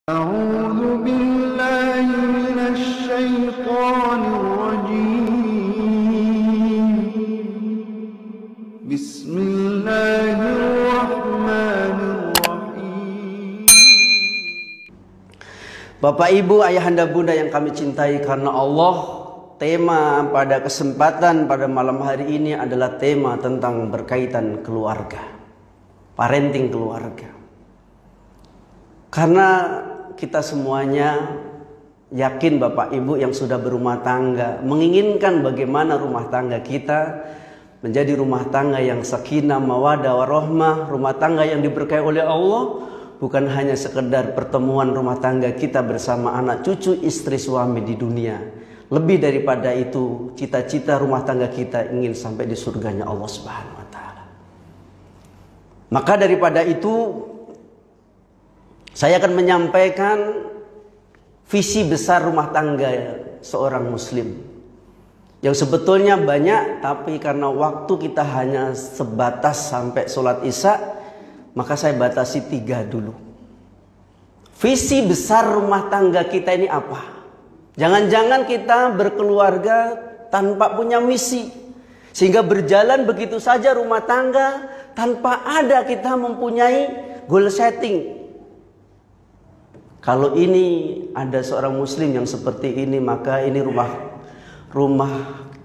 أعوذ بالله من الشيطان الرجيم بسم الله الرحمن الرحيم. Bapak Ibu, ayahanda bunda yang kami cintai karena Allah, tema pada kesempatan pada malam hari ini adalah tema tentang berkaitan keluarga, parenting keluarga. Karena kita semuanya yakin Bapak Ibu yang sudah berumah tangga menginginkan bagaimana rumah tangga kita menjadi rumah tangga yang sakinah, mawaddah, warahmah, rumah tangga yang diberkahi oleh Allah, bukan hanya sekedar pertemuan rumah tangga kita bersama anak cucu, istri, suami di dunia. Lebih daripada itu, cita-cita rumah tangga kita ingin sampai di surganya Allah Subhanahu wa taala. Maka daripada itu, saya akan menyampaikan visi besar rumah tangga seorang muslim yang sebetulnya banyak, tapi karena waktu kita hanya sebatas sampai sholat isya, maka saya batasi 3 dulu. Visi besar rumah tangga kita ini apa? Jangan-jangan kita berkeluarga tanpa punya misi, sehingga berjalan begitu saja rumah tangga tanpa ada kita mempunyai goal setting. Kalau ini ada seorang muslim yang seperti ini, maka ini rumah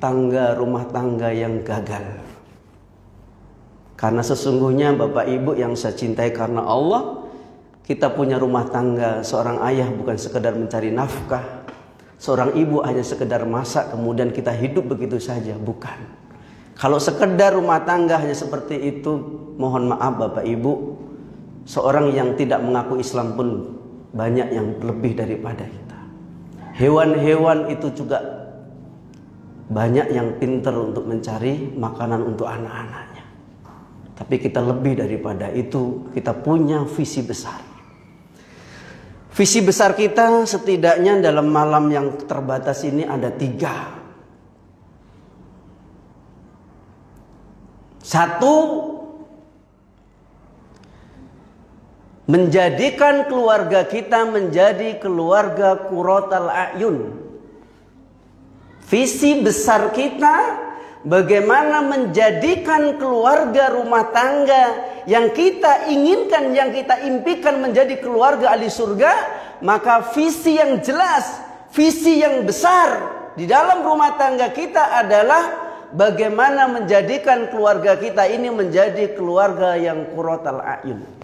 tangga yang gagal. Karena sesungguhnya Bapak Ibu yang saya cintai karena Allah, kita punya rumah tangga, seorang ayah bukan sekedar mencari nafkah, seorang ibu hanya sekedar masak kemudian kita hidup begitu saja, bukan. Kalau sekedar rumah tangga hanya seperti itu, mohon maaf Bapak Ibu, seorang yang tidak mengaku Islam pun banyak yang lebih daripada kita. Hewan-hewan itu juga banyak yang pintar untuk mencari makanan untuk anak-anaknya. Tapi kita lebih daripada itu, kita punya visi besar. Visi besar kita setidaknya dalam malam yang terbatas ini ada 3. 1, menjadikan keluarga kita menjadi keluarga qurratul a'yun. Visi besar kita bagaimana menjadikan keluarga rumah tangga yang kita inginkan, yang kita impikan menjadi keluarga ahli surga. Maka visi yang jelas, visi yang besar di dalam rumah tangga kita adalah bagaimana menjadikan keluarga kita ini menjadi keluarga yang qurratul a'yun.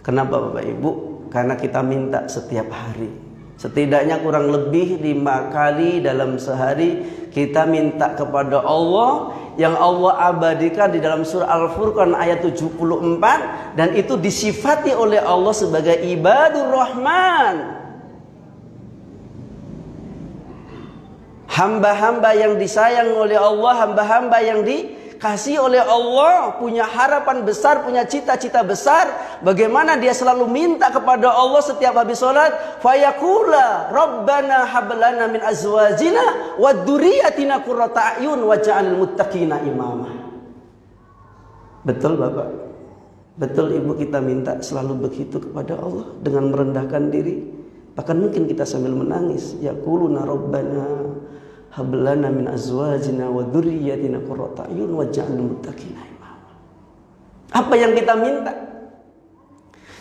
Kenapa Bapak Ibu? Karena kita minta setiap hari, setidaknya kurang lebih 5 kali dalam sehari kita minta kepada Allah, yang Allah abadikan di dalam surah Al-Furqan ayat 74, dan itu disifati oleh Allah sebagai ibadur rahman, hamba-hamba yang disayang oleh Allah, hamba-hamba yang dikasih oleh Allah, punya harapan besar, punya cita-cita besar. Bagaimana dia selalu minta kepada Allah setiap habis sholat, fayaqula rabbana hablana min azwajina wa dzurriyyatina qurrata a'yun waj'alil muttaqina imama. Betul Bapak? Betul Ibu, kita minta selalu begitu kepada Allah dengan merendahkan diri. Bahkan mungkin kita sambil menangis, yaquluna rabbana hablana min azwajina wa dzurriyyatina qurrata a'yun waj'alil muttaqina imama. Apa yang kita minta?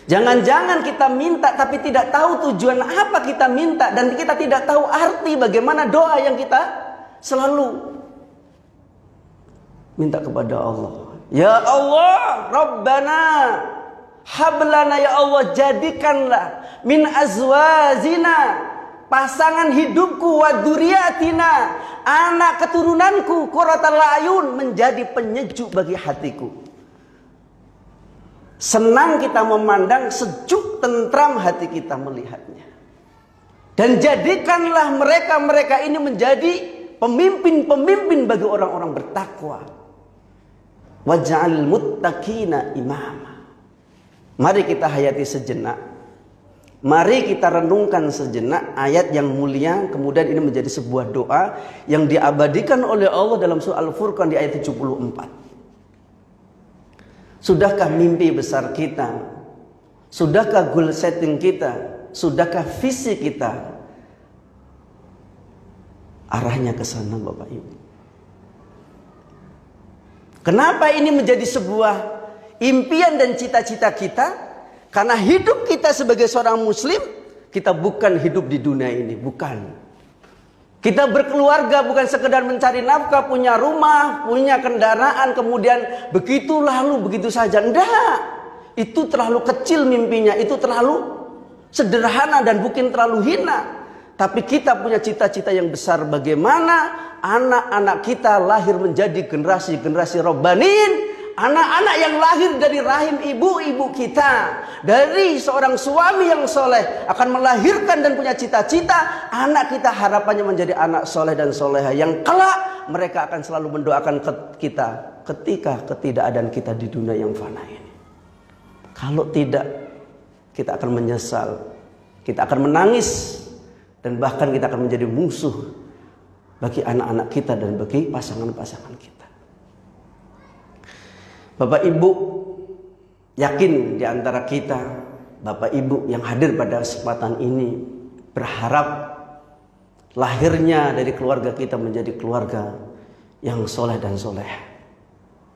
Jangan-jangan kita minta tapi tidak tahu tujuan apa kita minta, dan kita tidak tahu arti bagaimana doa yang kita selalu minta kepada Allah. Ya Allah, Rabbana hablana, ya Allah jadikanlah min azwajina, pasangan hidupku, wa dzurriyyatina, anak keturunanku, qurratal a'yun, menjadi penyejuk bagi hatiku. Senang kita memandang, sejuk tentram hati kita melihatnya. Dan jadikanlah mereka-mereka ini menjadi pemimpin-pemimpin bagi orang-orang bertakwa. Waj'alil muttaqina imama. Mari kita hayati sejenak. Mari kita renungkan sejenak ayat yang mulia, kemudian ini menjadi sebuah doa yang diabadikan oleh Allah dalam surah Al-Furqan di ayat 74. Sudahkah mimpi besar kita Sudahkah goal setting kita? Sudahkah visi kita arahnya ke sana, Bapak Ibu? Kenapa ini menjadi sebuah impian dan cita-cita kita? Karena hidup kita sebagai seorang muslim, kita bukan hidup di dunia ini, bukan. Kita berkeluarga bukan sekedar mencari nafkah, punya rumah, punya kendaraan, kemudian begitu lalu begitu saja. Enggak. Itu terlalu kecil mimpinya, itu terlalu sederhana dan mungkin terlalu hina. Tapi kita punya cita-cita yang besar, bagaimana anak-anak kita lahir menjadi generasi-generasi Robbanin. Anak-anak yang lahir dari rahim ibu-ibu kita, dari seorang suami yang soleh, akan melahirkan dan punya cita-cita. Anak kita harapannya menjadi anak soleh dan soleha, yang kelak mereka akan selalu mendoakan kita ketika ketidakadaan kita di dunia yang fana ini. Kalau tidak, kita akan menyesal, kita akan menangis, dan bahkan kita akan menjadi musuh bagi anak-anak kita dan bagi pasangan-pasangan kita. Bapak Ibu, yakin di antara kita, Bapak Ibu yang hadir pada kesempatan ini, berharap lahirnya dari keluarga kita menjadi keluarga yang soleh dan soleh.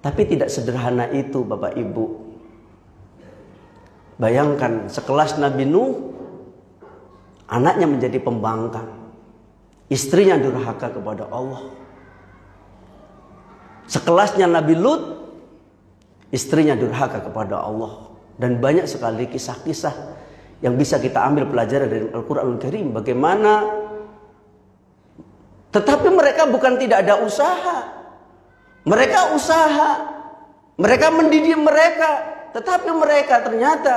Tapi tidak sederhana itu, Bapak Ibu. Bayangkan sekelas Nabi Nuh, anaknya menjadi pembangkang, istrinya durhaka kepada Allah. Sekelasnya Nabi Lut, istrinya durhaka kepada Allah. Dan banyak sekali kisah-kisah yang bisa kita ambil pelajaran dari Al-Quranul Karim. Bagaimana, tetapi mereka bukan tidak ada usaha. Mereka usaha, mereka mendidik mereka, tetapi mereka ternyata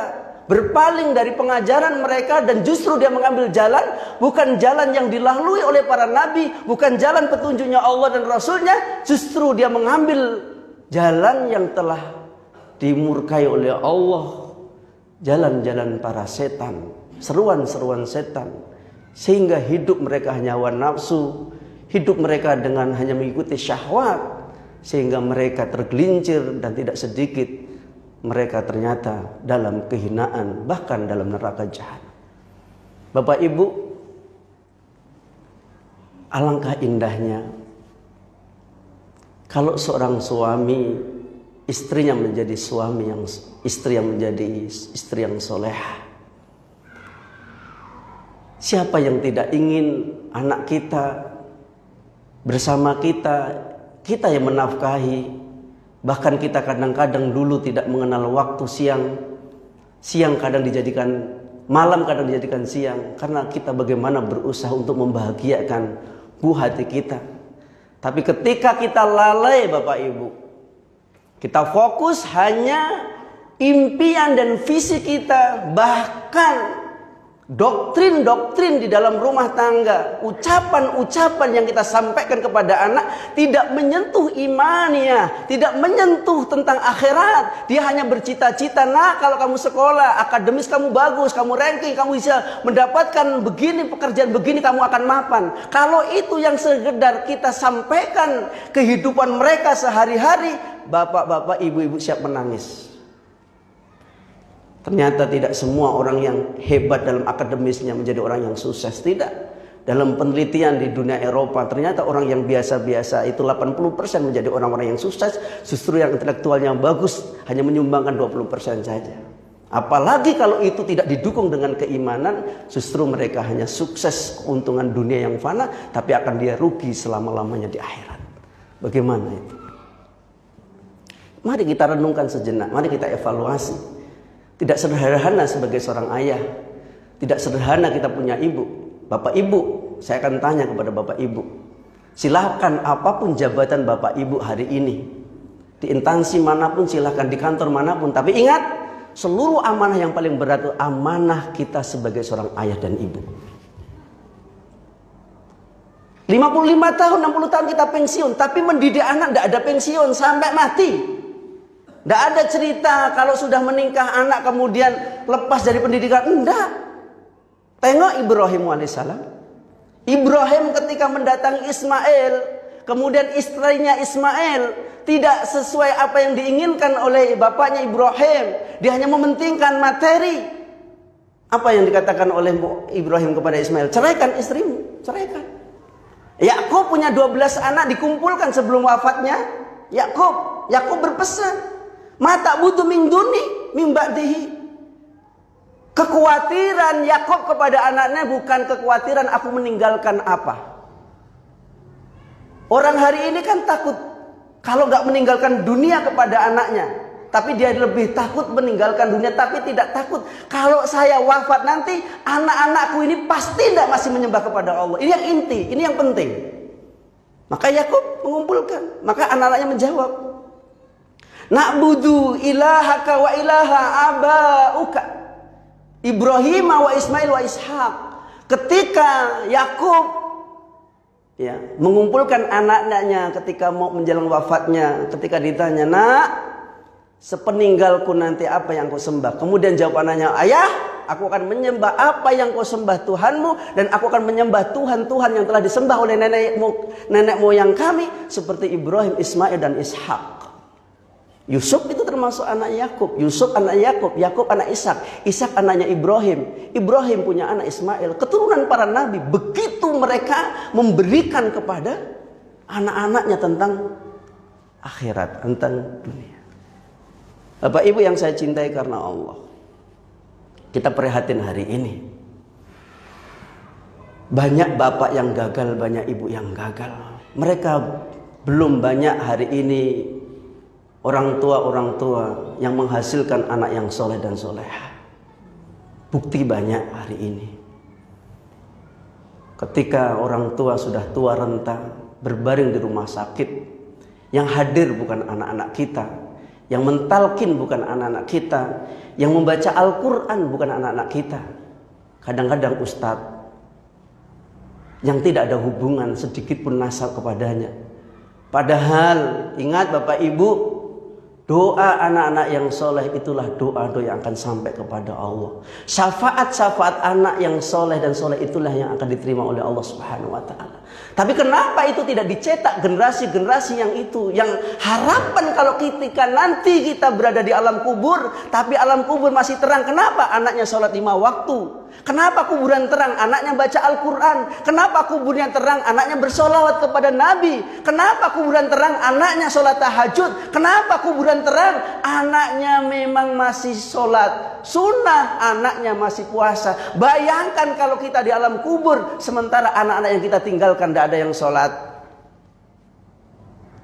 berpaling dari pengajaran mereka, dan justru dia mengambil jalan bukan jalan yang dilalui oleh para nabi, bukan jalan petunjuknya Allah dan Rasulnya. Justru dia mengambil jalan yang telah dimurkai oleh Allah, jalan-jalan para setan, seruan-seruan setan, sehingga hidup mereka hanya hawa nafsu, hidup mereka dengan hanya mengikuti syahwat, sehingga mereka tergelincir dan tidak sedikit mereka ternyata dalam kehinaan, bahkan dalam neraka jahanam. Bapak Ibu, alangkah indahnya kalau seorang suami, istrinya menjadi istri yang menjadi istri yang soleha. Siapa yang tidak ingin anak kita bersama kita, kita yang menafkahi. Bahkan kita kadang-kadang dulu tidak mengenal waktu siang kadang dijadikan malam, kadang dijadikan siang, karena kita bagaimana berusaha untuk membahagiakan buah hati kita. Tapi ketika kita lalai, Bapak Ibu, kita fokus hanya impian dan visi kita, bahkan doktrin-doktrin di dalam rumah tangga, ucapan-ucapan yang kita sampaikan kepada anak tidak menyentuh imannya, tidak menyentuh tentang akhirat. Dia hanya bercita-cita, nah kalau kamu sekolah, akademis kamu bagus, kamu ranking, kamu bisa mendapatkan begini, pekerjaan begini, kamu akan mapan. Kalau itu yang sekedar kita sampaikan kehidupan mereka sehari-hari, bapak-bapak, ibu-ibu siap menangis. Ternyata tidak semua orang yang hebat dalam akademisnya menjadi orang yang sukses. Tidak. Dalam penelitian di dunia Eropa, ternyata orang yang biasa-biasa itu 80% menjadi orang-orang yang sukses. Justru yang intelektualnya bagus hanya menyumbangkan 20% saja. Apalagi kalau itu tidak didukung dengan keimanan, justru mereka hanya sukses keuntungan dunia yang fana, tapi akan dia rugi selama-lamanya di akhirat. Bagaimana itu? Mari kita renungkan sejenak, mari kita evaluasi. Tidak sederhana sebagai seorang ayah, tidak sederhana kita punya ibu. Bapak Ibu, saya akan tanya kepada Bapak Ibu, silahkan apapun jabatan Bapak Ibu hari ini, di instansi manapun silahkan, di kantor manapun, tapi ingat, seluruh amanah yang paling berat itu amanah kita sebagai seorang ayah dan ibu. 55 tahun, 60 tahun kita pensiun, tapi mendidik anak tidak ada pensiun sampai mati. Tidak ada cerita kalau sudah menikah anak kemudian lepas dari pendidikan. Tidak. Tengok Ibrahim alaihissalam. Ibrahim ketika mendatangi Ismail, kemudian istrinya Ismail tidak sesuai apa yang diinginkan oleh bapaknya Ibrahim, dia hanya mementingkan materi. Apa yang dikatakan oleh Ibrahim kepada Ismail? Ceraikan istrimu, ceraikan. Yakub punya 12 anak dikumpulkan sebelum wafatnya. Yakub berpesan, "Mata butuh min duni min ba'dihi." Kekhawatiran Yakub kepada anaknya bukan kekhawatiran aku meninggalkan apa. Orang hari ini kan takut kalau nggak meninggalkan dunia kepada anaknya, tapi dia lebih takut meninggalkan dunia, tapi tidak takut kalau saya wafat nanti anak-anakku ini pasti tidak masih menyembah kepada Allah. Ini yang inti, ini yang penting. Maka Yakub mengumpulkan, maka anak-anaknya menjawab, "Na'budu ilahaka wa ilaha abauka Ibrahim wa Ismail wa Ishaq." Ketika Yakub mengumpulkan anak-anaknya ketika mau menjelang wafatnya, ketika ditanya, "Nak, sepeninggalku nanti apa yang kau sembah?" Kemudian jawab anaknya, "Ayah, aku akan menyembah apa yang kau sembah Tuhanmu, dan aku akan menyembah Tuhan-Tuhan yang telah disembah oleh nenek moyang kami, seperti Ibrahim, Ismail, dan Ishak." Yusuf itu termasuk anak Yakub. Yusuf anak Yakub, Yakub anak Ishak, Ishak anaknya Ibrahim, Ibrahim punya anak Ismail, keturunan para nabi. Begitu mereka memberikan kepada anak-anaknya tentang akhirat, tentang dunia. Bapak Ibu yang saya cintai karena Allah, kita prihatin hari ini. Banyak bapak yang gagal, banyak ibu yang gagal. Mereka belum banyak hari ini orang tua yang menghasilkan anak yang soleh dan soleha. Bukti banyak hari ini. Ketika orang tua sudah tua renta, berbaring di rumah sakit, yang hadir bukan anak-anak kita, yang mentalkin bukan anak-anak kita, yang membaca Al-Quran bukan anak-anak kita. Kadang-kadang ustadz yang tidak ada hubungan sedikit pun nasab kepadanya. Padahal ingat Bapak Ibu, doa anak-anak yang soleh itulah doa-doa yang akan sampai kepada Allah. Syafaat-syafaat anak yang soleh dan soleh itulah yang akan diterima oleh Allah Subhanahu wa Ta'ala. Tapi kenapa itu tidak dicetak generasi-generasi yang itu, yang harapan kalau ketika nanti kita berada di alam kubur, tapi alam kubur masih terang. Kenapa anaknya sholat 5 waktu? Kenapa kuburan terang? Anaknya baca Al-Quran. Kenapa kuburan terang? Anaknya bersolawat kepada Nabi. Kenapa kuburan terang? Anaknya sholat tahajud. Kenapa kuburan terang? Anaknya memang masih sholat sunnah, anaknya masih puasa. Bayangkan kalau kita di alam kubur, sementara anak-anak yang kita tinggalkan tidak ada yang sholat,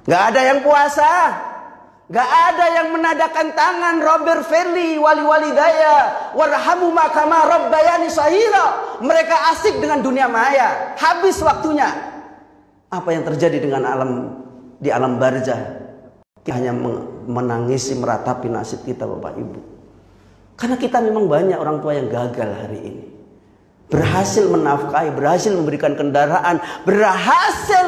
nggak ada yang puasa, nggak ada yang menadakan tangan Robert Verli wali-wali daya warhamu makama rabbayani sahira. Mereka asik dengan dunia maya, habis waktunya. Apa yang terjadi dengan di alam barzah? Kita hanya menangisi, meratapi nasib kita Bapak Ibu. Karena kita memang banyak orang tua yang gagal hari ini. Berhasil menafkahi, berhasil memberikan kendaraan, berhasil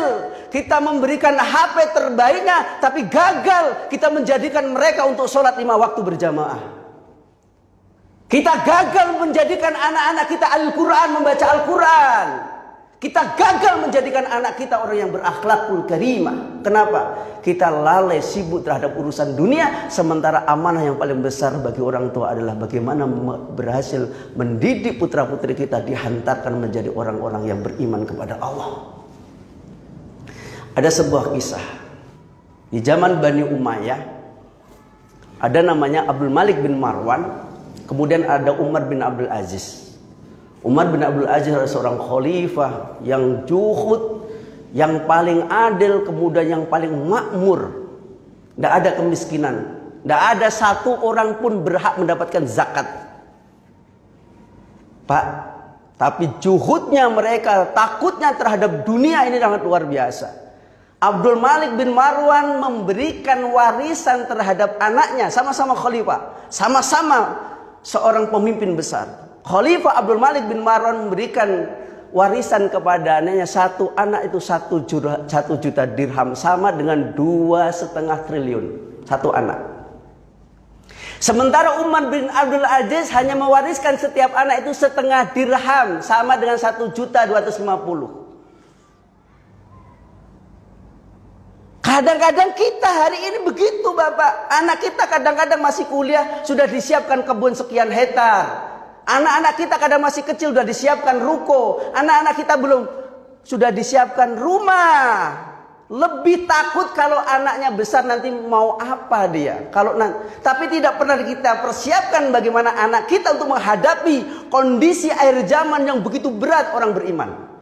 kita memberikan HP terbaiknya, tapi gagal kita menjadikan mereka untuk sholat 5 waktu berjamaah. Kita gagal menjadikan anak-anak kita Al-Quran, membaca Al-Quran. Kita gagal menjadikan anak kita orang yang berakhlakul karimah. Kenapa? Kita lalai sibuk terhadap urusan dunia, sementara amanah yang paling besar bagi orang tua adalah bagaimana berhasil mendidik putra-putri kita dihantarkan menjadi orang-orang yang beriman kepada Allah. Ada sebuah kisah. Di zaman Bani Umayyah ada namanya Abdul Malik bin Marwan, kemudian ada Umar bin Abdul Aziz. Umar bin Abdul Aziz adalah seorang khalifah yang juhud, yang paling adil, kemudian yang paling makmur. Tidak ada kemiskinan, tidak ada satu orang pun berhak mendapatkan zakat. Pak, tapi juhudnya mereka, takutnya terhadap dunia ini sangat luar biasa. Abdul Malik bin Marwan memberikan warisan terhadap anaknya, sama-sama khalifah, sama-sama seorang pemimpin besar. Khalifah Abdul Malik bin Marwan memberikan warisan kepada anaknya, satu anak itu 1 juta dirham, sama dengan 2,5 triliun satu anak. Sementara Umar bin Abdul Aziz hanya mewariskan setiap anak itu 0,5 dirham, sama dengan 1,250 juta. Kadang-kadang kita hari ini begitu Bapak. Anak kita kadang-kadang masih kuliah sudah disiapkan kebun sekian hektar. Anak-anak kita kadang masih kecil sudah disiapkan ruko. Anak-anak kita belum sudah disiapkan rumah. Lebih takut kalau anaknya besar nanti mau apa dia. Tapi tidak pernah kita persiapkan bagaimana anak kita untuk menghadapi kondisi akhir zaman yang begitu berat orang beriman.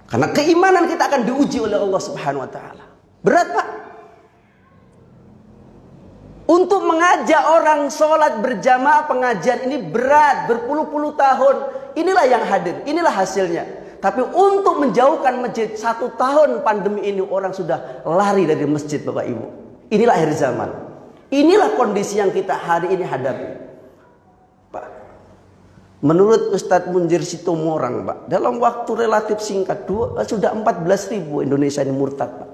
Karena keimanan kita akan diuji oleh Allah Subhanahu wa taala. Berat, Pak. Untuk mengajak orang sholat berjamaah pengajian ini berat, berpuluh-puluh tahun. Inilah yang hadir, inilah hasilnya. Tapi untuk menjauhkan masjid 1 tahun pandemi ini orang sudah lari dari masjid Bapak Ibu. Inilah akhir zaman. Inilah kondisi yang kita hari ini hadapi. Menurut Ustadz Munzir Sitomorang, Pak, dalam waktu relatif singkat sudah 14.000 Indonesia ini murtad, Pak.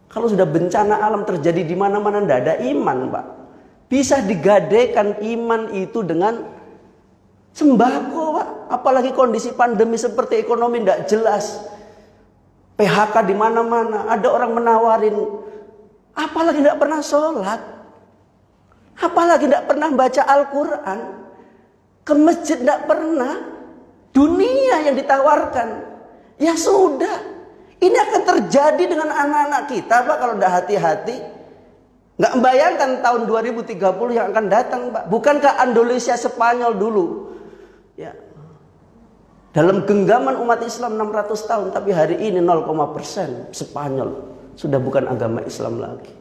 Kalau sudah bencana alam terjadi di mana-mana tidak ada iman, Pak. Bisa digadaikan iman itu dengan sembako, Pak. Apalagi kondisi pandemi seperti ekonomi tidak jelas. PHK di mana-mana, ada orang menawarin. Apalagi tidak pernah sholat. Apalagi tidak pernah baca Al-Quran. Ke masjid tidak pernah. Dunia yang ditawarkan. Ya sudah. Ini akan terjadi dengan anak-anak kita Pak kalau tidak hati-hati. Nggak membayangkan tahun 2030 yang akan datang Pak. Bukankah Indonesia Spanyol dulu? Ya. Dalam genggaman umat Islam 600 tahun. Tapi hari ini 0,% Spanyol. Sudah bukan agama Islam lagi.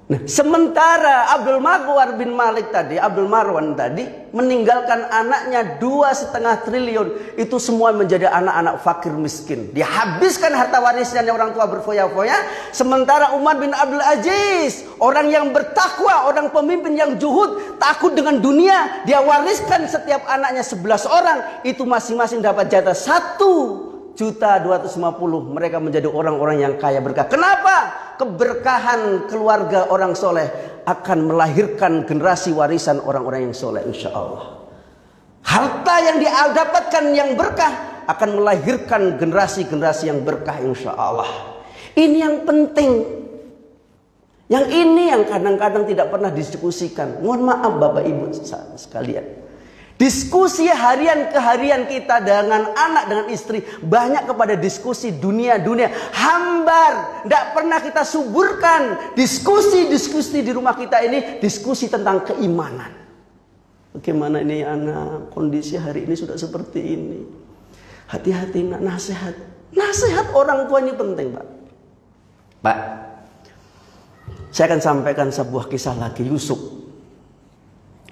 Nah, sementara Abdul Marwan tadi meninggalkan anaknya 2,5 triliun. Itu semua menjadi anak-anak fakir miskin. Dihabiskan harta warisnya yang orang tua berfoya-foya. Sementara Umar bin Abdul Aziz, orang yang bertakwa, orang pemimpin yang juhud, takut dengan dunia, dia wariskan setiap anaknya 11 orang. Itu masing-masing dapat jatah 1.250.000. Mereka menjadi orang-orang yang kaya berkah. Kenapa? Keberkahan keluarga orang soleh akan melahirkan generasi warisan orang-orang yang soleh, insya Allah. Harta yang didapatkan yang berkah akan melahirkan generasi-generasi yang berkah, insya Allah. Ini yang penting. Yang ini yang kadang-kadang tidak pernah didiskusikan. Mohon maaf Bapak Ibu sekalian. Diskusi harian keharian kita dengan anak, dengan istri banyak kepada diskusi dunia-dunia. Hambar, tidak pernah kita suburkan diskusi-diskusi di rumah kita ini, diskusi tentang keimanan. Bagaimana ini anak, kondisi hari ini sudah seperti ini. Hati-hati nak, nasihat. Nasihat orang tua ini penting, Pak. Pak, saya akan sampaikan sebuah kisah lagi.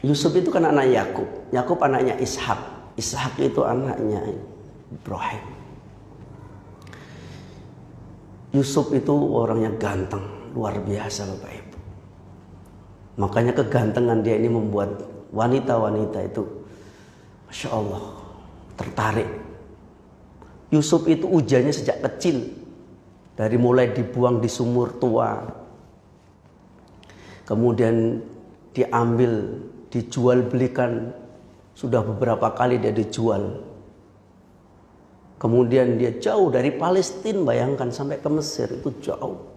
Yusuf itu kan anak Yakub. Yakub anaknya Ishak. Ishak itu anaknya Ibrahim. Yusuf itu orangnya ganteng, luar biasa Bapak Ibu. Makanya kegantengan dia ini membuat wanita-wanita itu, Masya Allah, tertarik. Yusuf itu ujiannya sejak kecil. Dari mulai dibuang di sumur tua. Kemudian diambil, dijual belikan, sudah beberapa kali dia dijual. Kemudian dia jauh dari Palestina, bayangkan sampai ke Mesir, itu jauh.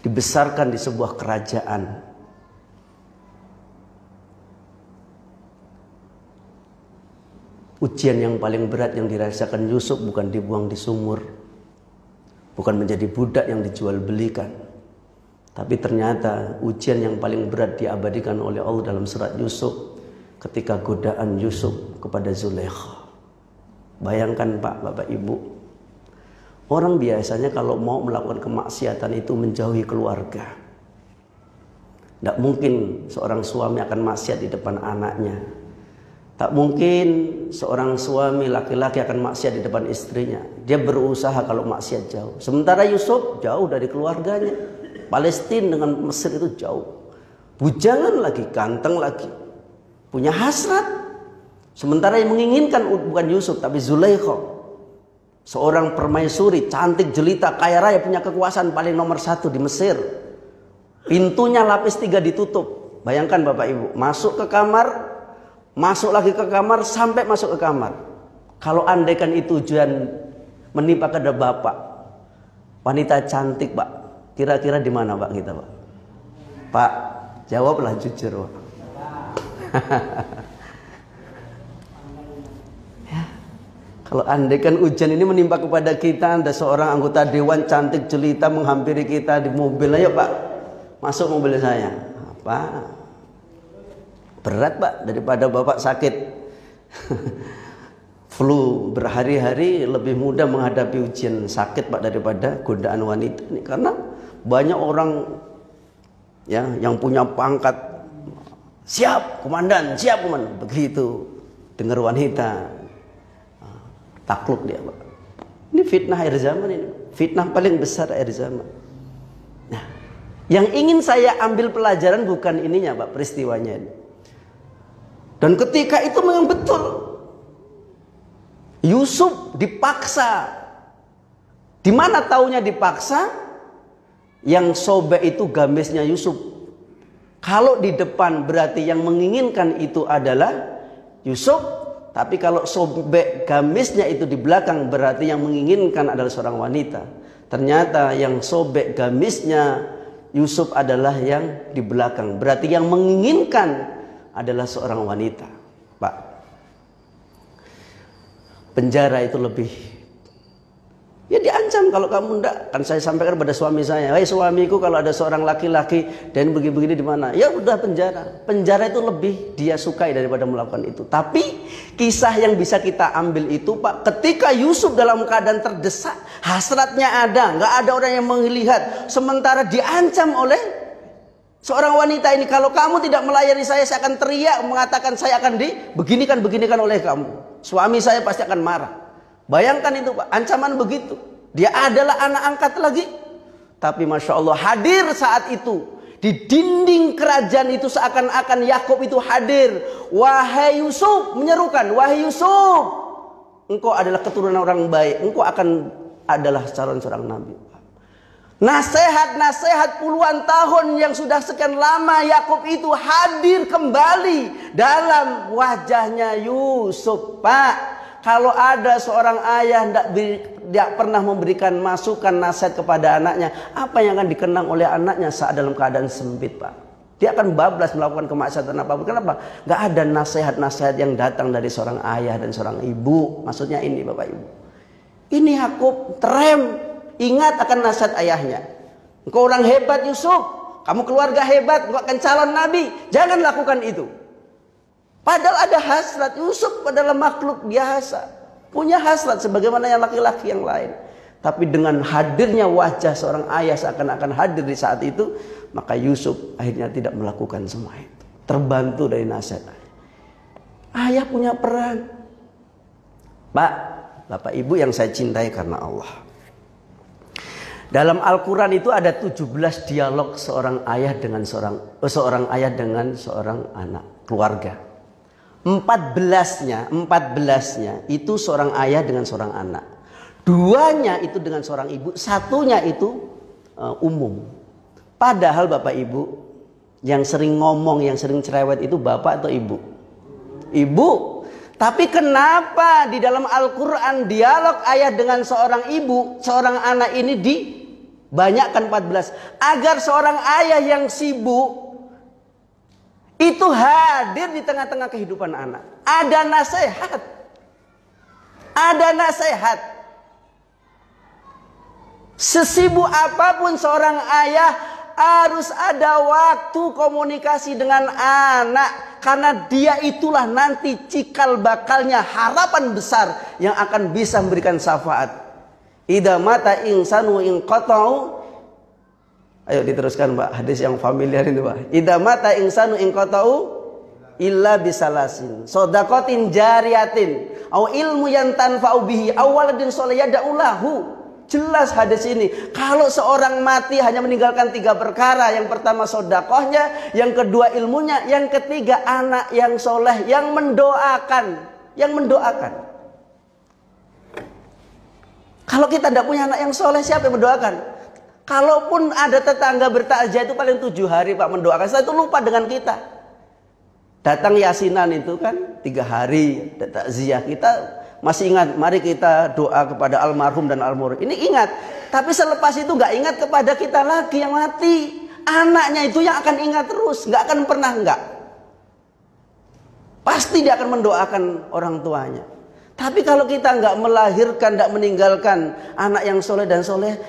Dibesarkan di sebuah kerajaan. Ujian yang paling berat yang dirasakan Yusuf bukan dibuang di sumur, bukan menjadi budak yang dijual belikan. Tapi ternyata ujian yang paling berat diabadikan oleh Allah dalam surat Yusuf ketika godaan Yusuf kepada Zulaikha. Bayangkan Pak, Bapak Ibu, orang biasanya kalau mau melakukan kemaksiatan itu menjauhi keluarga. Tidak mungkin seorang suami akan maksiat di depan anaknya. Tak mungkin seorang suami laki-laki akan maksiat di depan istrinya. Dia berusaha kalau maksiat jauh. Sementara Yusuf jauh dari keluarganya. Palestina dengan Mesir itu jauh. Bujangan lagi, ganteng lagi. Punya hasrat. Sementara yang menginginkan bukan Yusuf tapi Zulaikha. Seorang permaisuri, cantik, jelita, kaya raya, punya kekuasaan paling nomor 1 di Mesir. Pintunya lapis 3 ditutup. Bayangkan Bapak Ibu, masuk ke kamar, masuk lagi ke kamar, sampai masuk ke kamar. Kalau andaikan itu hujan menimpa kepada bapak, wanita cantik pak, kira-kira di mana pak kita pak? Pak, jawablah jujur pak. Ya. Kalau andaikan hujan ini menimpa kepada kita, ada seorang anggota dewan cantik jelita menghampiri kita di mobil, ayo pak, masuk mobil saya. Pak, berat pak, daripada bapak sakit flu berhari-hari, lebih mudah menghadapi ujian sakit pak daripada godaan wanita ini. Karena banyak orang ya yang punya pangkat, siap komandan, siap komandan, begitu dengar wanita takluk dia pak. Ini fitnah akhir zaman, ini fitnah paling besar akhir zaman. Nah, yang ingin saya ambil pelajaran bukan ininya pak, peristiwanya ini. Dan ketika itu memang betul Yusuf dipaksa. Di mana taunya dipaksa? Yang sobek itu gamisnya Yusuf. Kalau di depan berarti yang menginginkan itu adalah Yusuf, tapi kalau sobek gamisnya itu di belakang berarti yang menginginkan adalah seorang wanita. Ternyata yang sobek gamisnya Yusuf adalah yang di belakang. Berarti yang menginginkan adalah seorang wanita. Pak, penjara itu lebih, ya diancam kalau kamu enggak. Kan saya sampaikan pada suami saya, "Hai suamiku, kalau ada seorang laki-laki dan begini-begini di mana?" Ya udah penjara. Penjara itu lebih dia sukai daripada melakukan itu. Tapi kisah yang bisa kita ambil itu pak, ketika Yusuf dalam keadaan terdesak, hasratnya ada, nggak ada orang yang melihat, sementara diancam oleh seorang wanita ini, "Kalau kamu tidak melayani saya akan teriak, mengatakan saya akan beginikan oleh kamu. Suami saya pasti akan marah." Bayangkan itu pak, ancaman begitu. Dia adalah anak angkat lagi. Tapi Masya Allah hadir saat itu. Di dinding kerajaan itu seakan-akan Yakub itu hadir. "Wahai Yusuf," menyerukan, "Wahai Yusuf, engkau adalah keturunan orang baik. Engkau akan adalah calon seorang nabi." Nasihat-nasihat puluhan tahun yang sudah sekian lama Yakub itu hadir kembali dalam wajahnya Yusuf. Pak, kalau ada seorang ayah tidak pernah memberikan masukan nasihat kepada anaknya, apa yang akan dikenang oleh anaknya saat dalam keadaan sempit pak? Dia akan bablas melakukan kemaksiatan apapun. Kenapa? Gak ada nasihat-nasihat yang datang dari seorang ayah dan seorang ibu. Maksudnya ini bapak ibu, ini Yakub terem. Ingat akan nasihat ayahnya. "Engkau orang hebat Yusuf, kamu keluarga hebat, engkau akan calon nabi. Jangan lakukan itu." Padahal ada hasrat. Yusuf adalah makhluk biasa, punya hasrat sebagaimana yang laki-laki yang lain. Tapi dengan hadirnya wajah seorang ayah seakan-akan hadir di saat itu, maka Yusuf akhirnya tidak melakukan semua itu. Terbantu dari nasihat ayah. Ayah punya peran. Pak, bapak ibu yang saya cintai karena Allah, dalam Al-Quran itu ada 17 dialog seorang ayah dengan seorang ayah dengan seorang anak, keluarga. 14-nya itu seorang ayah dengan seorang anak. 2-nya itu dengan seorang ibu, 1-nya itu umum. Padahal bapak ibu yang sering ngomong, yang sering cerewet itu bapak atau ibu? Ibu. Tapi kenapa di dalam Al-Quran dialog ayah dengan seorang ibu, seorang anak ini banyakkan 14, agar seorang ayah yang sibuk itu hadir di tengah-tengah kehidupan anak. Ada nasihat. Ada nasihat. Sesibuk apapun seorang ayah harus ada waktu komunikasi dengan anak, karena dia itulah nanti cikal bakalnya harapan besar yang akan bisa memberikan syafaat. Idza mata insanu inqata'u. Ayo diteruskan Pak, hadis yang familiar itu Pak. Idza mata insanu inqata'u illa bisalasin, shadaqatin jariyatin, au ilmu yang tanfa'u bihi, aw waladin shalih yad'u lahu. Jelas hadis ini. Kalau seorang mati hanya meninggalkan 3 perkara. Yang pertama sedekahnya, yang kedua ilmunya, yang ketiga anak yang soleh yang mendoakan. Yang mendoakan. Kalau kita tidak punya anak yang soleh, siapa yang mendoakan? Kalaupun ada tetangga bertakziah itu paling 7 hari Pak mendoakan. Setelah itu lupa dengan kita. Datang yasinan itu kan 3 hari takziah, kita masih ingat, mari kita doa kepada almarhum dan almarhum. Ini ingat, tapi selepas itu nggak ingat kepada kita lagi yang mati. Anaknya itu yang akan ingat terus, nggak akan pernah nggak. Pasti dia akan mendoakan orang tuanya. Tapi kalau kita nggak melahirkan, nggak meninggalkan anak yang soleh dan soleh,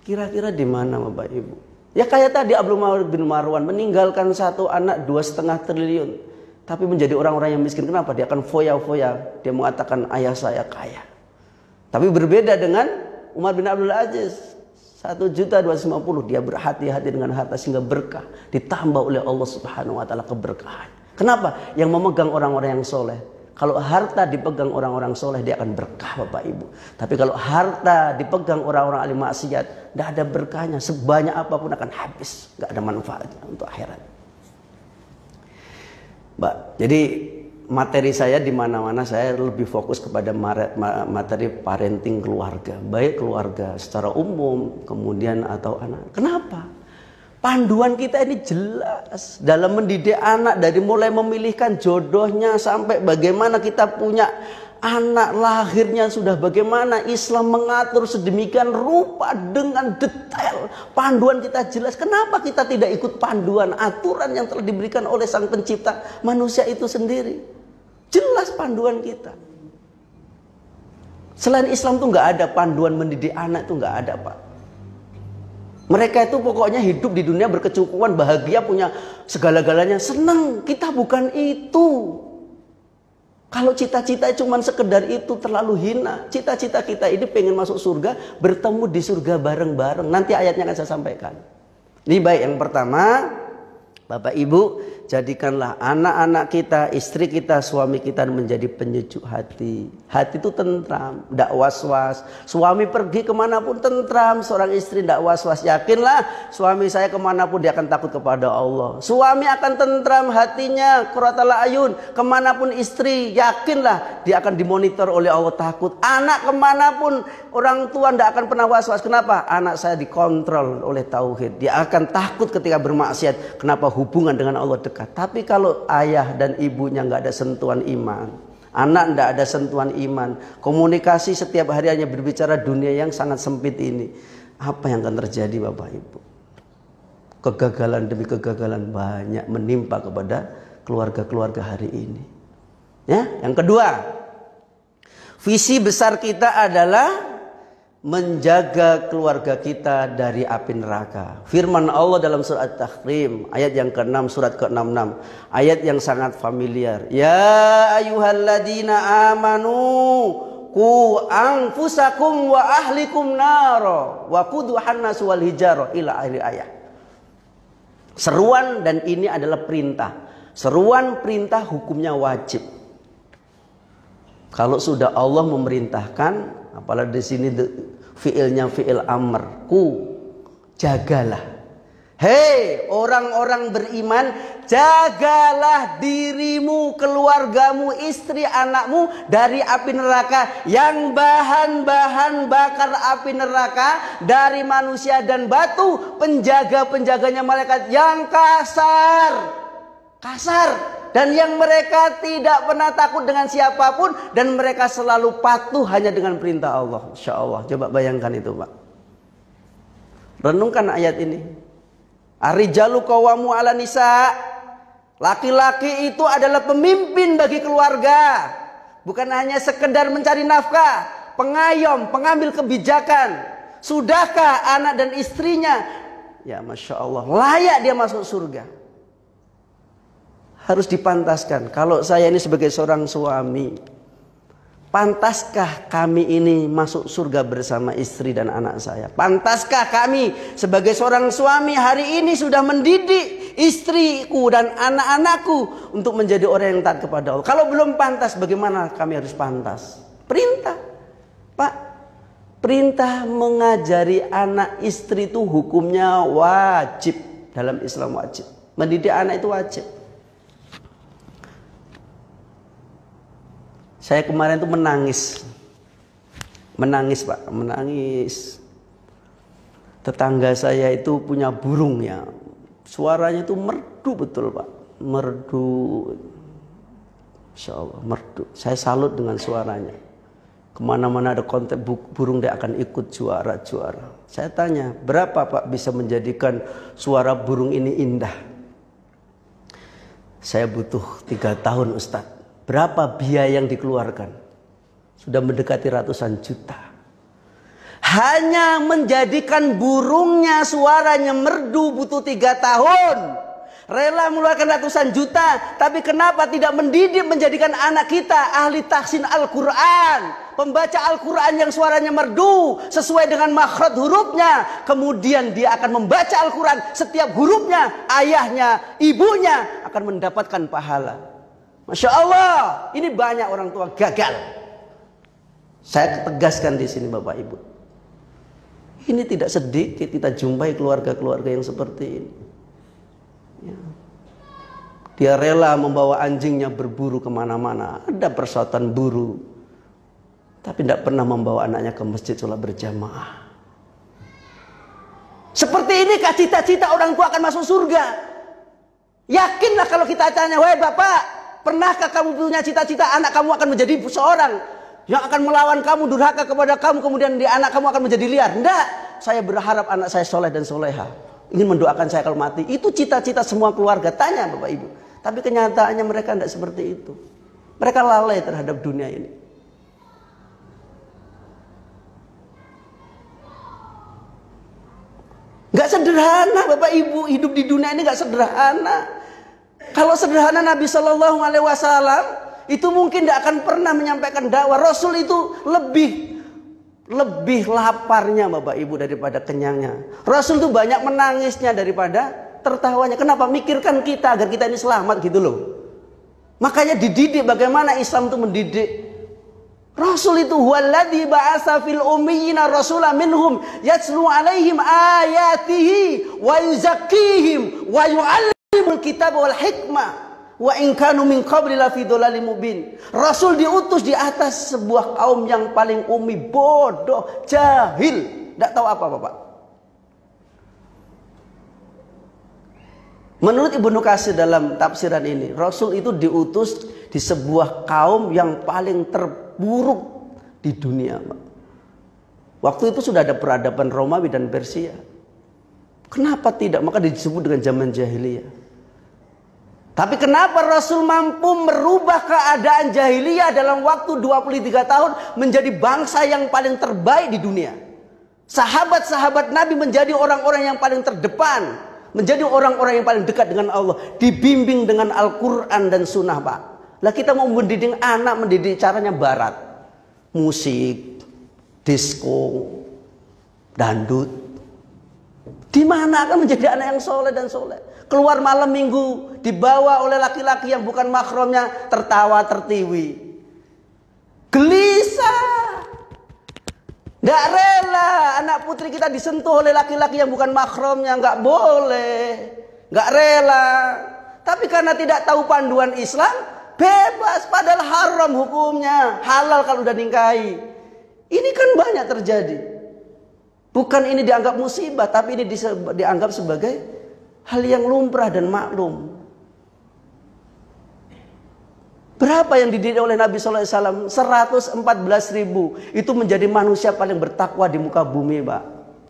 kira-kira di mana Bapak Ibu? Ya kayak tadi Abdul Malik bin Marwan meninggalkan 1 anak 2,5 triliun. Tapi menjadi orang-orang yang miskin. Kenapa? Dia akan foya-foya. Dia mengatakan ayah saya kaya. Tapi berbeda dengan Umar bin Abdul Aziz. 1.250.000. Dia berhati-hati dengan harta sehingga berkah. Ditambah oleh Allah Subhanahu wa Ta'ala keberkahan. Kenapa? Yang memegang orang-orang yang soleh. Kalau harta dipegang orang-orang soleh, dia akan berkah Bapak Ibu. Tapi kalau harta dipegang orang-orang ahli maksiat, tidak ada berkahnya. Sebanyak apapun akan habis. Tidak ada manfaatnya untuk akhirat. Mbak, jadi materi saya di mana-mana saya lebih fokus kepada materi parenting keluarga. Baik keluarga secara umum, kemudian atau anak. Kenapa? Panduan kita ini jelas dalam mendidik anak, dari mulai memilihkan jodohnya sampai bagaimana kita punya anak, lahirnya sudah bagaimana Islam mengatur sedemikian rupa dengan detail. Panduan kita jelas. Kenapa kita tidak ikut panduan, aturan yang telah diberikan oleh Sang Pencipta manusia itu sendiri? Jelas panduan kita. Selain Islam tuh nggak ada panduan mendidik anak, itu nggak ada Pak. Mereka itu pokoknya hidup di dunia berkecukupan, bahagia, punya segala-galanya, senang. Kita bukan itu. Kalau cita-cita cuma sekedar itu terlalu hina. Cita-cita kita ini pengen masuk surga, bertemu di surga bareng-bareng. Nanti ayatnya akan saya sampaikan. Ini baik, yang pertama, Bapak Ibu, jadikanlah anak-anak kita, istri kita, suami kita menjadi penyejuk hati. Hati itu tentram, tidak was-was. Suami pergi kemanapun tentram, seorang istri tidak was-was. Yakinlah suami saya kemanapun dia akan takut kepada Allah. Suami akan tentram hatinya, qurratul ayun. Kemanapun istri, yakinlah dia akan dimonitor oleh Allah, takut. Anak kemanapun, orang tua tidak akan pernah was-was. Kenapa? Anak saya dikontrol oleh tauhid. Dia akan takut ketika bermaksiat. Kenapa? Hubungan dengan Allah dekat. Tapi kalau ayah dan ibunya nggak ada sentuhan iman, anak nggak ada sentuhan iman, komunikasi setiap hari hanya berbicara dunia yang sangat sempit ini, apa yang akan terjadi Bapak Ibu? Kegagalan demi kegagalan banyak menimpa kepada keluarga-keluarga hari ini. Ya, yang kedua, visi besar kita adalah menjaga keluarga kita dari api neraka. Firman Allah dalam surat At-Tahrim ayat yang ke-6, surat ke-66, ayat yang sangat familiar. Ya ayyuhalladzina amanu qu anfusakum wa ahlikum naro wa quduhan nas wal hijarah, ila akhir ayat. Seruan, dan ini adalah perintah. Seruan perintah hukumnya wajib. Kalau sudah Allah memerintahkan, apalagi di sini fiilnya fiil amr, jagalah. Hei orang-orang beriman, jagalah dirimu, keluargamu, istri, anakmu dari api neraka yang bahan-bahan bakar api neraka dari manusia dan batu. Penjaga-penjaganya malaikat yang kasar. Dan yang mereka tidak pernah takut dengan siapapun, dan mereka selalu patuh hanya dengan perintah Allah. Insya Allah. Coba bayangkan itu Pak. Renungkan ayat ini. Ar-rijalu qawwamu 'ala nisa. Laki-laki itu adalah pemimpin bagi keluarga. Bukan hanya sekedar mencari nafkah, pengayom, pengambil kebijakan. Sudahkah anak dan istrinya, ya Masya Allah, layak dia masuk surga? Harus dipantaskan. Kalau saya ini sebagai seorang suami, pantaskah kami ini masuk surga bersama istri dan anak saya? Pantaskah kami sebagai seorang suami hari ini sudah mendidik istriku dan anak-anakku untuk menjadi orang yang taat kepada Allah? Kalau belum pantas, bagaimana kami harus pantas? Perintah, Pak. Perintah mengajari anak istri itu hukumnya wajib. Dalam Islam wajib. Mendidik anak itu wajib. Saya kemarin tuh menangis Pak, menangis. Tetangga saya itu punya burung ya, suaranya tuh merdu betul Pak. merdu. Insya Allah merdu. Saya salut dengan suaranya. Kemana-mana ada konten burung dia akan ikut juara-juara. Saya tanya, berapa Pak bisa menjadikan suara burung ini indah? Saya butuh 3 tahun Ustadz. Berapa biaya yang dikeluarkan? Sudah mendekati ratusan juta. Hanya menjadikan burungnya suaranya merdu butuh 3 tahun. Rela mengeluarkan ratusan juta. Tapi kenapa tidak mendidik menjadikan anak kita ahli tahsin Al-Quran, pembaca Al-Quran yang suaranya merdu sesuai dengan makhraj hurufnya. Kemudian dia akan membaca Al-Quran setiap hurufnya. Ayahnya, ibunya akan mendapatkan pahala. Masya Allah, ini banyak orang tua gagal. Saya tegaskan di sini Bapak Ibu. Ini tidak sedikit kita jumpai keluarga-keluarga yang seperti ini. Ya. Dia rela membawa anjingnya berburu kemana-mana. Ada persautan buru. Tapi tidak pernah membawa anaknya ke masjid sholat berjamaah. Seperti ini kah cita-cita orang tua akan masuk surga? Yakinlah kalau kita tanya, wahai bapak, pernahkah kamu punya cita-cita anak kamu akan menjadi seorang yang akan melawan kamu, durhaka kepada kamu, kemudian di anak kamu akan menjadi liar? Tidak. Saya berharap anak saya soleh dan soleha. Ingin mendoakan saya kalau mati. Itu cita-cita semua keluarga. Tanya Bapak Ibu. Tapi kenyataannya mereka tidak seperti itu. Mereka lalai terhadap dunia ini. Gak sederhana Bapak Ibu. Hidup di dunia ini gak sederhana. Kalau sederhana Nabi Shallallahu Alaihi Wasallam itu mungkin tidak akan pernah menyampaikan dakwah. Rasul itu lebih laparnya Bapak Ibu daripada kenyangnya. Rasul itu banyak menangisnya daripada tertawanya. Kenapa? Mikirkan kita agar kita ini selamat gitu loh. Makanya dididik bagaimana Islam itu mendidik. Rasul itu huwallazi ba'atsa fil ummiyina rasulan minhum yatslu alaihim ayatihi wa yuzakkihim wa yu'allimul kitaba wal hikmah. Wa in kanu min qabli la fi dhalalin mubin. Rasul diutus di atas sebuah kaum yang paling ummi, bodoh, jahil, tidak tahu apa Bapak. Menurut Ibnu Katsir dalam tafsiran ini, Rasul itu diutus di sebuah kaum yang paling terburuk di dunia, Pak. Waktu itu sudah ada peradaban Romawi dan Persia. Kenapa tidak? Maka disebut dengan zaman jahiliyah. Tapi kenapa Rasul mampu merubah keadaan jahiliyah dalam waktu 23 tahun menjadi bangsa yang paling terbaik di dunia? Sahabat-sahabat Nabi menjadi orang-orang yang paling terdepan, menjadi orang-orang yang paling dekat dengan Allah, dibimbing dengan Al-Quran dan Sunnah, Pak. Lah kita mau mendidik anak, mendidik caranya barat, musik, disco, dangdut. Di mana akan menjadi anak yang soleh dan soleh? Keluar malam minggu dibawa oleh laki-laki yang bukan mahramnya, tertawa tertiwi, gelisah. Tidak rela anak putri kita disentuh oleh laki-laki yang bukan mahramnya, nggak boleh, nggak rela. Tapi karena tidak tahu panduan Islam, bebas, padahal haram hukumnya, halal kalau udah nikahi. Ini kan banyak terjadi. Bukan ini dianggap musibah, tapi ini dianggap sebagai hal yang lumrah dan maklum. Berapa yang dididik oleh Nabi SAW? 114.000. Itu menjadi manusia paling bertakwa di muka bumi, Pak.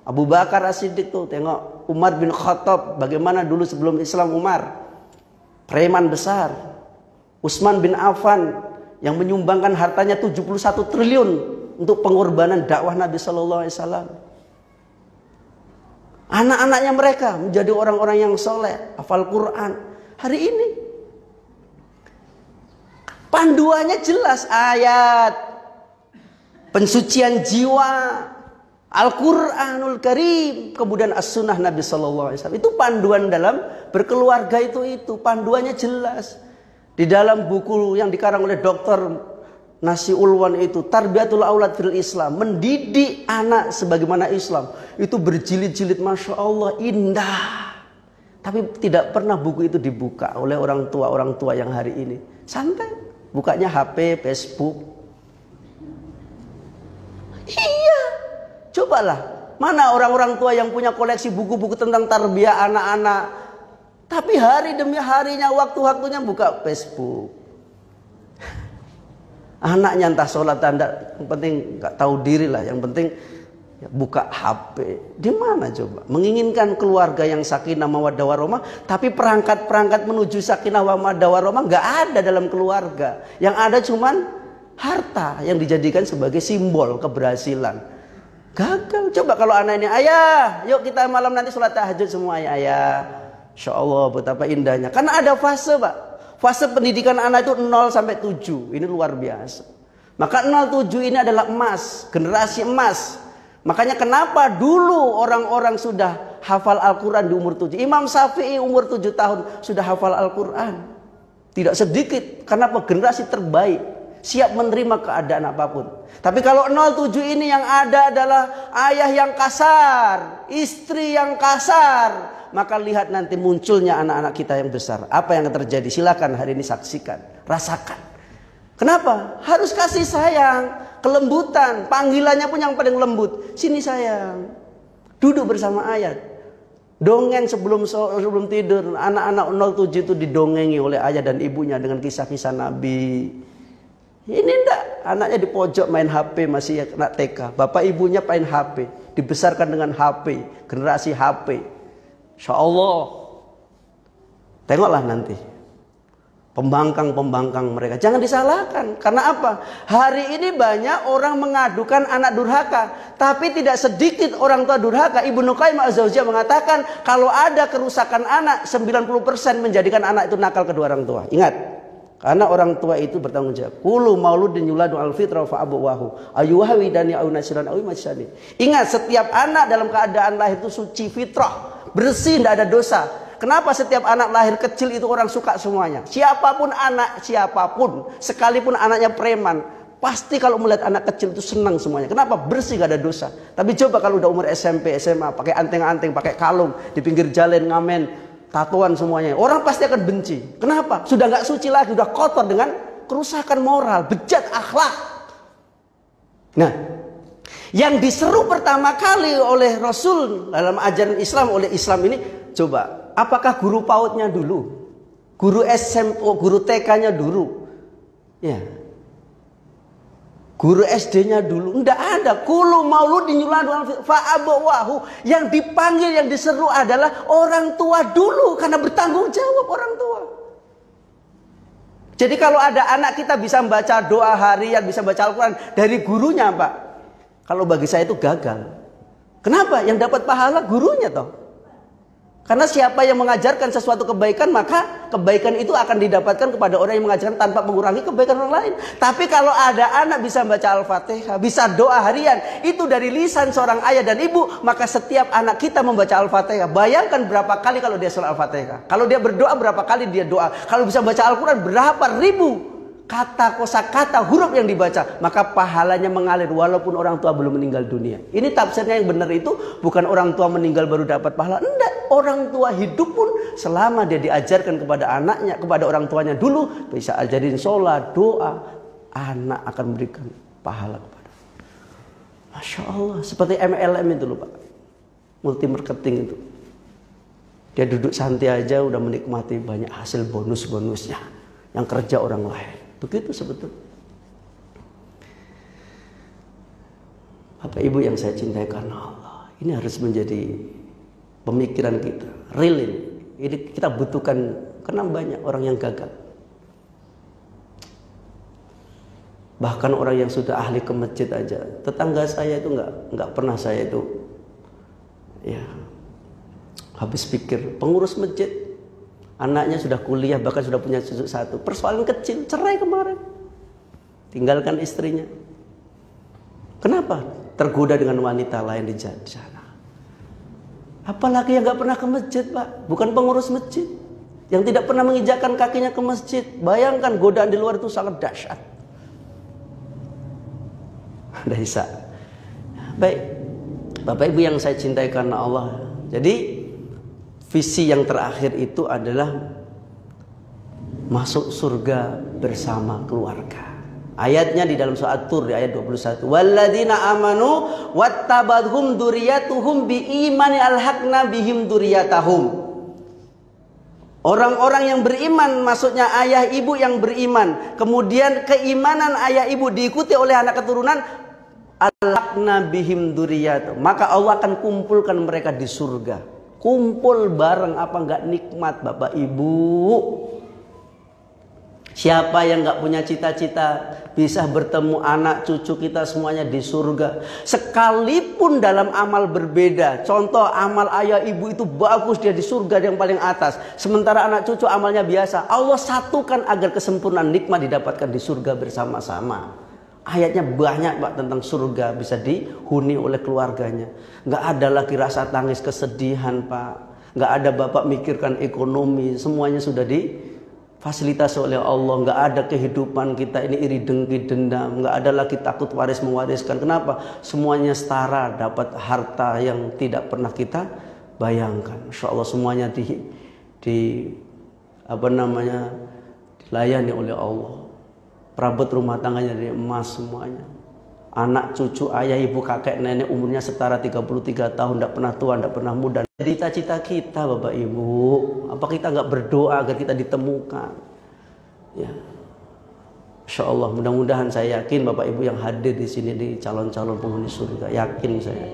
Abu Bakar As-Siddiq tuh, tengok Umar bin Khattab, bagaimana dulu sebelum Islam Umar. Preman besar. Utsman bin Affan yang menyumbangkan hartanya 71 triliun untuk pengorbanan dakwah Nabi SAW. Anak-anaknya mereka menjadi orang-orang yang soleh, hafal Quran. Hari ini panduannya jelas, ayat pensucian jiwa, Al-Quranul Karim, kemudian As-Sunnah Nabi SAW. Itu panduan dalam berkeluarga itu panduannya jelas. Di dalam buku yang dikarang oleh Dr. Nasi Ulwan itu, Tarbiyatul Aulad fil Islam, mendidik anak sebagaimana Islam, itu berjilid-jilid, Masya Allah, indah. Tapi tidak pernah buku itu dibuka oleh orang tua yang hari ini. Santai, bukanya HP, Facebook. Iya, cobalah, mana orang-orang tua yang punya koleksi buku-buku tentang tarbiyah anak-anak, Tapi hari demi harinya, waktu-waktunya buka Facebook. Anaknya entah sholat tanda, yang penting nggak tahu diri lah. Yang penting ya, buka HP. Di mana coba? Menginginkan keluarga yang sakinah mawaddah warahmah, tapi perangkat-perangkat menuju sakinah mawaddah warahmah nggak ada dalam keluarga. Yang ada cuman harta yang dijadikan sebagai simbol keberhasilan. Gagal. Coba kalau anak ini, ayah, yuk kita malam nanti sholat tahajud semua ya ayah. Insya Allah betapa indahnya. Karena ada fase, Pak. Fase pendidikan anak itu 0 sampai 7. Ini luar biasa. Maka 0-7 ini adalah emas, generasi emas. Makanya kenapa dulu orang-orang sudah hafal Al-Quran di umur 7. Imam Syafi'i umur 7 tahun sudah hafal Al-Quran. Tidak sedikit. Kenapa? Generasi terbaik. Siap menerima keadaan apapun. Tapi kalau 07 ini yang ada adalah ayah yang kasar, istri yang kasar. Maka lihat nanti munculnya anak-anak kita yang besar. Apa yang terjadi? Silakan hari ini saksikan, rasakan. Kenapa? Harus kasih sayang, kelembutan. Panggilannya pun yang paling lembut. Sini sayang, duduk bersama ayah. Dongeng sebelum tidur. Anak-anak 07 itu didongengi oleh ayah dan ibunya dengan kisah-kisah Nabi. Ini enggak, anaknya di pojok main HP, masih anak TK. Bapak ibunya main HP, dibesarkan dengan HP, generasi HP. Insya Allah. Tengoklah nanti pembangkang-pembangkang mereka. Jangan disalahkan. Karena apa? Hari ini banyak orang mengadukan anak durhaka, tapi tidak sedikit orang tua durhaka. Ibnu Qayyim Az-Jauziyah mengatakan kalau ada kerusakan anak, 90% menjadikan anak itu nakal kedua orang tua. Ingat, karena orang tua itu bertanggung jawab. Kullu mauludin yuladu al-fitrah fa abuwahu ayuhawidani au nasiran au majsani. Ingat, setiap anak dalam keadaan lahir itu suci fitrah, bersih, tidak ada dosa. Kenapa setiap anak lahir kecil itu orang suka semuanya? Siapapun anak, siapapun, sekalipun anaknya preman, pasti kalau melihat anak kecil itu senang semuanya. Kenapa? Bersih, gak ada dosa. Tapi coba kalau udah umur SMP, SMA, pakai anteng-anteng, pakai kalung, di pinggir jalan ngamen, tatoan semuanya, orang pasti akan benci. Kenapa? Sudah gak suci lagi, sudah kotor dengan kerusakan moral, bejat akhlak. Nah, yang diseru pertama kali oleh Rasul dalam ajaran Islam, oleh Islam ini, coba, apakah guru PAUD-nya dulu? Guru SMP, guru TK-nya dulu? Ya. Guru SD-nya dulu? Enggak ada. Kullu mauludin yuladu fa abawahu. Yang dipanggil, yang diseru adalah orang tua dulu, karena bertanggung jawab orang tua. Jadi kalau ada anak kita bisa membaca doa harian, bisa baca Al-Quran dari gurunya, Pak. Kalau bagi saya itu gagal. Kenapa? Yang dapat pahala gurunya toh. Karena siapa yang mengajarkan sesuatu kebaikan, maka kebaikan itu akan didapatkan kepada orang yang mengajarkan tanpa mengurangi kebaikan orang lain. Tapi kalau ada anak bisa baca Al-Fatihah, bisa doa harian, itu dari lisan seorang ayah dan ibu, maka setiap anak kita membaca Al-Fatihah. Bayangkan berapa kali kalau dia sholat Al-Fatihah. Kalau dia berdoa berapa kali dia doa. Kalau bisa baca Al-Quran berapa ribu kata, kosakata, huruf yang dibaca, maka pahalanya mengalir walaupun orang tua belum meninggal dunia. Ini tafsirnya yang benar itu bukan orang tua meninggal baru dapat pahala. Enggak, orang tua hidup pun selama dia diajarkan kepada anaknya, kepada orang tuanya dulu, bisa ajarin sholat, doa, anak akan memberikan pahala kepada. Masya Allah, seperti MLM itu loh Pak, multi marketing itu. Dia duduk santai aja udah menikmati banyak hasil bonus-bonusnya yang kerja orang lain. Begitu sebetulnya. Bapak Ibu yang saya cintai karena Allah, ini harus menjadi pemikiran kita. Real ini kita butuhkan, karena banyak orang yang gagal. Bahkan orang yang sudah ahli ke masjid aja, tetangga saya itu nggak pernah saya itu ya habis pikir, pengurus masjid. Anaknya sudah kuliah, bahkan sudah punya cucu satu. Persoalan kecil, cerai kemarin. Tinggalkan istrinya. Kenapa? Tergoda dengan wanita lain di sana. Apalagi yang gak pernah ke masjid, Pak. Bukan pengurus masjid. Yang tidak pernah menginjakkan kakinya ke masjid. Bayangkan godaan di luar itu sangat dahsyat. Dahsyat. Baik. Bapak Ibu yang saya cintai karena Allah. Jadi visi yang terakhir itu adalah masuk surga bersama keluarga. Ayatnya di dalam surat Tur di ayat 21. Walladzina amanu wattabadhum dzurriyyatuhum biimani alhaqna bihim dzurriyyatahum. Orang-orang yang beriman, maksudnya ayah ibu yang beriman, kemudian keimanan ayah ibu diikuti oleh anak keturunan, alhaqna bihim dzurriyyat, maka Allah akan kumpulkan mereka di surga. Kumpul bareng, apa enggak nikmat Bapak Ibu? Siapa yang enggak punya cita-cita bisa bertemu anak cucu kita semuanya di surga, sekalipun dalam amal berbeda. Contoh, amal ayah ibu itu bagus, dia di surga yang paling atas, sementara anak cucu amalnya biasa. Allah satukan agar kesempurnaan nikmat didapatkan di surga bersama-sama. Ayatnya banyak Pak tentang surga bisa dihuni oleh keluarganya. Nggak ada lagi rasa tangis kesedihan Pak. Nggak ada bapak mikirkan ekonomi, semuanya sudah difasilitasi oleh Allah. Nggak ada kehidupan kita ini iri dengki dendam. Nggak ada lagi takut waris mewariskan. Kenapa? Semuanya setara, dapat harta yang tidak pernah kita bayangkan. Insya Allah semuanya dilayani oleh Allah. Perabot rumah tangganya dari emas semuanya. Anak, cucu, ayah, ibu, kakek, nenek umurnya setara 33 tahun. Tidak pernah tua, tidak pernah muda. Jadi cita-cita kita Bapak Ibu. Apa kita nggak berdoa agar kita ditemukan? Ya, Insya Allah mudah-mudahan saya yakin Bapak Ibu yang hadir di sini di calon-calon penghuni surga. Yakin saya.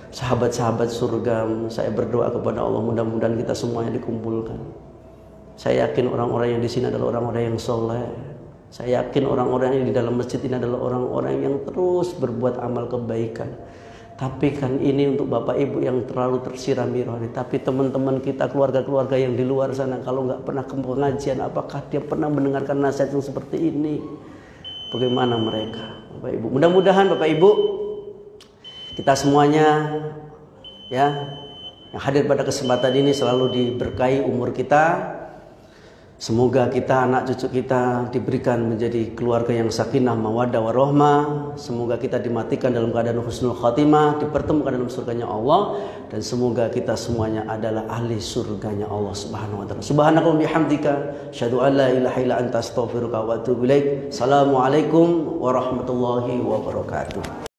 Sahabat-sahabat surga, saya berdoa kepada Allah mudah-mudahan kita semuanya dikumpulkan. Saya yakin orang-orang yang di sini adalah orang-orang yang soleh. Saya yakin orang-orang yang di dalam masjid ini adalah orang-orang yang terus berbuat amal kebaikan. Tapi kan ini untuk Bapak Ibu yang terlalu tersirami rohani. Tapi teman-teman kita, keluarga-keluarga yang di luar sana, kalau nggak pernah ke pengajian, apakah dia pernah mendengarkan nasihat yang seperti ini? Bagaimana mereka, Bapak Ibu? Mudah-mudahan Bapak Ibu, kita semuanya ya yang hadir pada kesempatan ini selalu diberkahi umur kita. Semoga kita, anak cucu kita diberikan menjadi keluarga yang sakinah, mawaddah, warahmah. Semoga kita dimatikan dalam keadaan husnul khatimah, dipertemukan dalam surganya Allah, dan semoga kita semuanya adalah ahli surganya Allah Subhanahu wa taala. Subhanakallahumma bihamdika, asyhadu an la ilaha illa anta astaghfiruka wa atubu ilaik. Assalamualaikum warahmatullahi wabarakatuh.